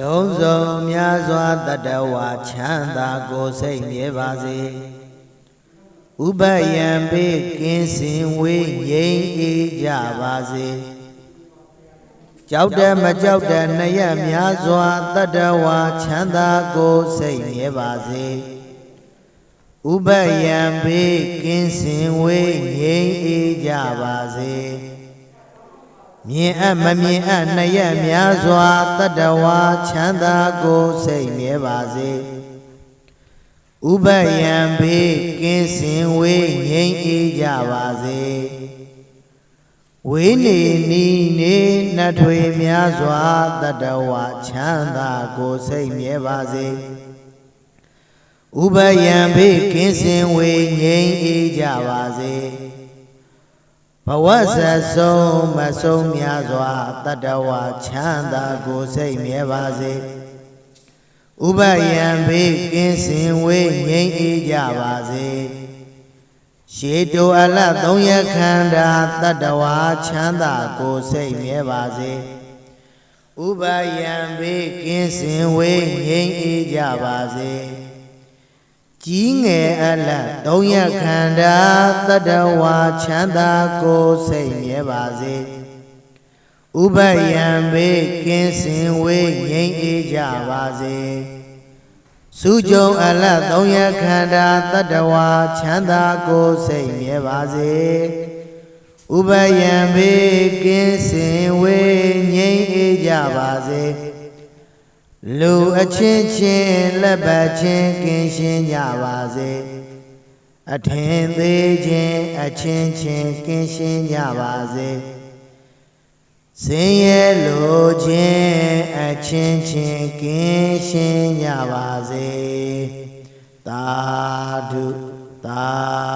လုံးစုံများစွာတတဝါချမ်းသာကိုစိတ်မြဲပါစေဥပယံပေကင်းစင်ဝေးငြိမ်းအေးကြပါစေကြောက်တဲ့မကြောက်တဲ့နှစ်ရက်များစွာတတဝါချမ်းသာကိုစိတ်မြဲပါစေဥပယံပေကင်းစင်ဝေးငြိမ်းအေးကြပါစေမြင်အပ်မမြင်အပ်နှစ်ရက်များစွာတတဝါချမ်းသာကိုစိတ်မြဲပါစေဥပယံဘေးကင်းစင်ဝေးငြိမ်းအေးကြပါစေဝေးနေနီးနေနှထွေများစွာတတဝါချမ်းသာကိုစိတ်မြဲပါစေဥပယံဘေးကင်းစင်ဝေးငြိမ်းအေးကြပါစေဘဝဆက်ဆုံးမဆုံးများစွာတတဝါချမ်းသာကိုစိတ်မြဲပါစေဥပယံဘေးကင်းစင်ဝေးငြိမ်းအေးကြပါစေရှေတိုအလတ်သုံးရခန္ဓာတတဝါချမ်းသာကိုစိတ်မြဲပါစေဥပယံဘေးကင်းစင်ဝေးငြိမ်းအေးကြပါစေကြီးငယ်အလတ်သုံးရခန္ဓာတတဝါချမ်းသာကိုစိတ်မြဲပါစေဥပယံဘေးကင်းစင်ဝေးငြိမ်းအေးကြပါစေစုကြုံအလတ်သုံးရခန္ဓာတတဝါချမ်းသာကိုစိတ်မြဲပါစေဥပယံဘေးကင်းစင်ဝေးငြိမ်းအေးကြပါစေလူအချင်းချင်းလက်ပတ်ချင်းကင်းရှင်းကြပါစေအထင်သေးခြင်းအချင်းချင်းကင်းရှင်းကြပါစေစင်ရဲ့လိုခြင်းအချင်းချင်းကင်းရှင်းကြပါစေသာဓုသာ